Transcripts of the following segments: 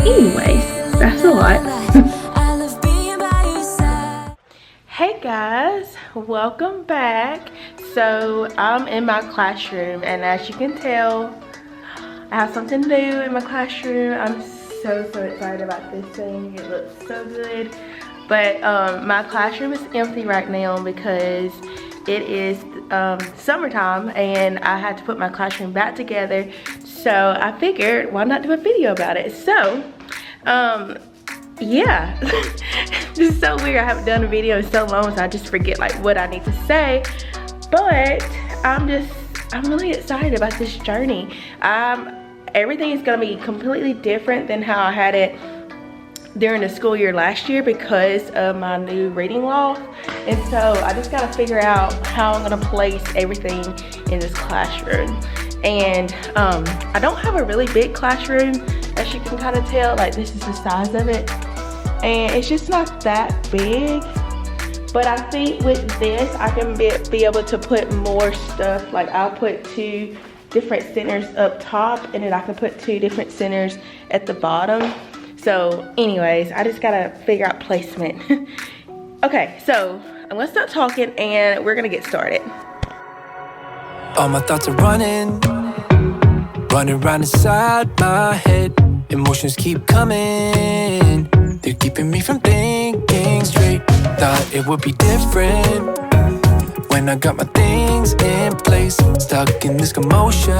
anyways, that's a lot. Hey guys, welcome back. So I'm in my classroom, and as you can tell, I have something new in my classroom. I'm so excited about this thing. It looks so good. But my classroom is empty right now because it is summertime and I had to put my classroom back together. So I figured, why not do a video about it? So yeah, this is so weird. I haven't done a video in so long, so I just forget like what I need to say. But I'm really excited about this journey. Everything is gonna be completely different than how I had it during the school year last year because of my new reading loss. And so I just gotta figure out how I'm gonna place everything in this classroom. And I don't have a really big classroom, as you can kind of tell. Like, this is the size of it, and it's just not that big. But I think with this I can be able to put more stuff. Like, I'll put 2 different centers up top, and then I can put 2 different centers at the bottom. So anyways, I just gotta figure out placement. Okay, so I'm gonna stop talking and we're gonna get started. All my thoughts are running around inside my head. Emotions keep coming, they're keeping me from thinking straight. Thought it would be different when I got my things in place. Stuck in this commotion,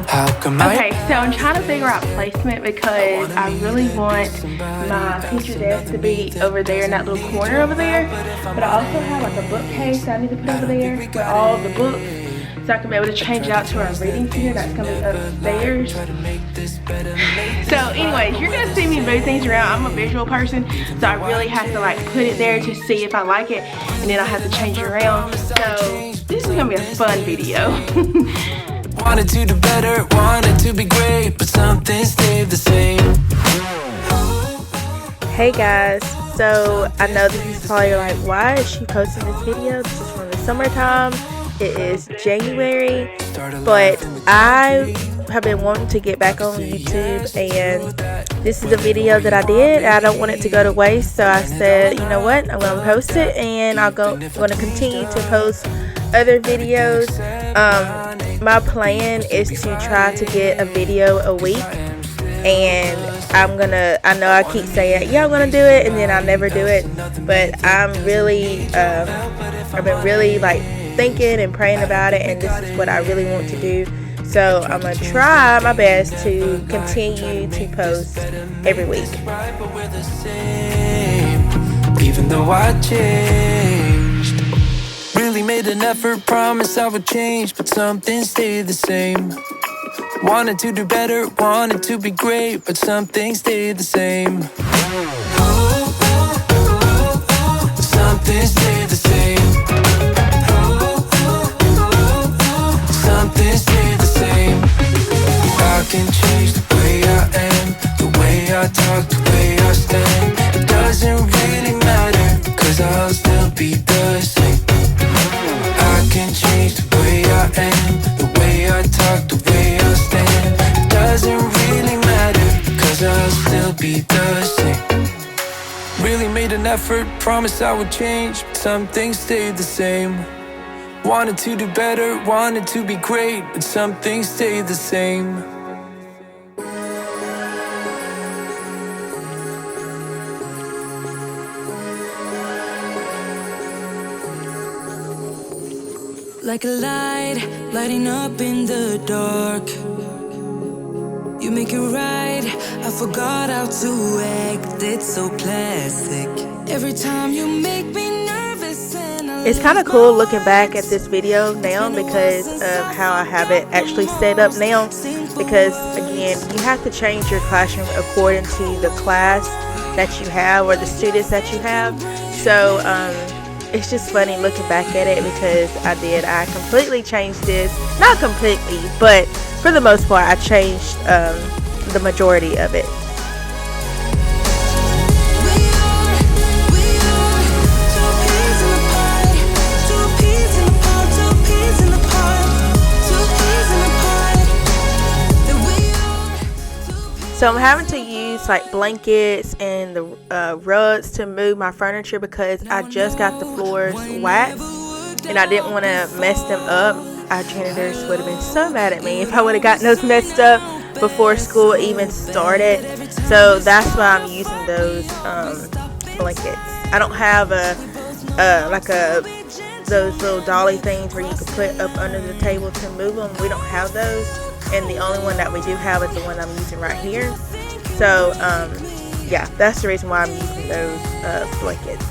how come Okay, so I'm trying to figure out placement because I really want my teacher desk to be over there in that little corner over there. But I also have like a bookcase that I need to put over there with all the books, so I can be able to change it out to our reading center that's gonna be upstairs. So anyways, you're gonna see me move things around. I'm a visual person, so I really have to like put it there to see if I like it, and then I have to change it around. So this is gonna be a fun video. Wanted to do better, wanted to be great, but something stayed the same. Hey guys, so I know this is probably like, why is she posting this video? This is from the summertime. It is January, but I have been wanting to get back on YouTube, and this is a video that I did. I don't want it to go to waste, so I said, you know what, I'm going to post it, and I'm going to continue to post other videos. My plan is to try to get a video a week, and I know I keep saying, yeah, I'm gonna do it, and then I never do it. But I've been really like thinking and praying about it, and this is what I really want to do. So I'm gonna try my best to continue to post every week. Even though I changed, really made an effort, promised I would change, but something stayed the same. Wanted to do better, wanted to be great, but something stayed the same. Something stayed the same. Something stayed the same. I can change the way I am, the way I talk, the way I stand. It doesn't really matter, 'cause I'll still be the same. I can change the way I am, the way I talk, the way I stand. It doesn't really matter, 'cause I'll still be the same. Really made an effort, promised I would change, but some things stayed the same. Wanted to do better, wanted to be great, but some things stayed the same. Like a light, lighting up in the dark. You make it right, I forgot how to act. It's so classic. Every time you make me nervous and It's kind of cool looking back at this video now because of how I have it actually set up now. Because again, you have to change your classroom according to the class that you have or the students that you have. So it's just funny looking back at it because I completely changed this. Not completely, but for the most part I changed the majority of it. So I'm having to use like blankets and the rugs to move my furniture because I just got the floors waxed and I didn't want to mess them up. Our janitors would have been so mad at me if I would have gotten those messed up before school even started. So that's why I'm using those blankets. I don't have those little dolly things where you can put up under the table to move them. We don't have those, and the only one that we do have is the one I'm using right here. So yeah, that's the reason why I'm using those blankets.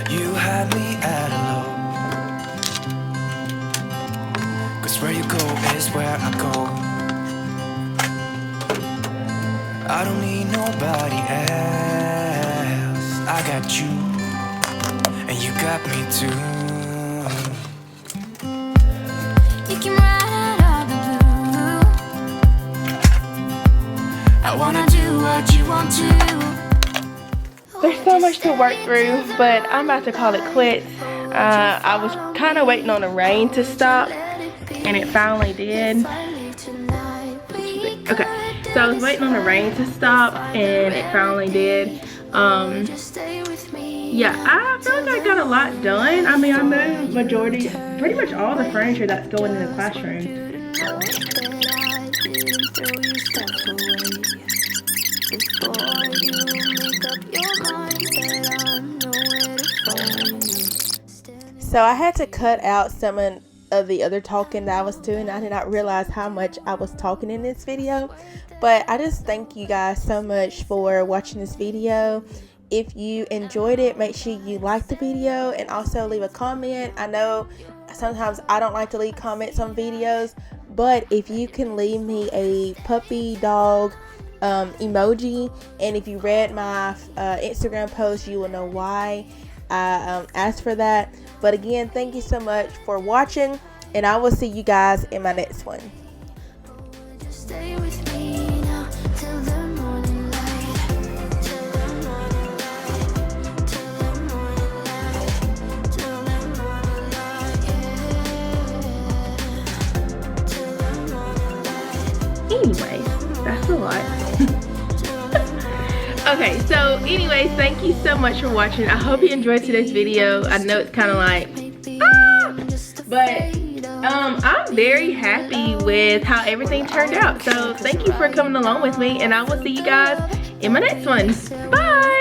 You had me at hello, 'cause where you go is where I go. I don't need nobody else. I got you, and you got me too. You came right out of the blue. I wanna do what you want to. There's so much to work through, but I'm about to call it quits. I was kind of waiting on the rain to stop, and it finally did. Okay, so I was waiting on the rain to stop, and it finally did. Yeah, I feel like I got a lot done. I mean, I moved pretty much all the furniture that's going in the classroom. So I had to cut out some of the other talking that I was doing. I did not realize how much I was talking in this video, but I just thank you guys so much for watching this video. If you enjoyed it, make sure you like the video and also leave a comment. I know sometimes I don't like to leave comments on videos, but if you can leave me a puppy dog emoji, and if you read my Instagram post, you will know why I asked for that. But again, thank you so much for watching, and I will see you guys in my next one. Stay with me now till the morning light. Till the morning light. Till the morning light. Till the morning light. Yeah. Till the morning light. Anyway, that's a lot. Okay, so anyways, thank you so much for watching. I hope you enjoyed today's video. I know it's kind of like, but I'm very happy with how everything turned out. So thank you for coming along with me, and I will see you guys in my next one. Bye.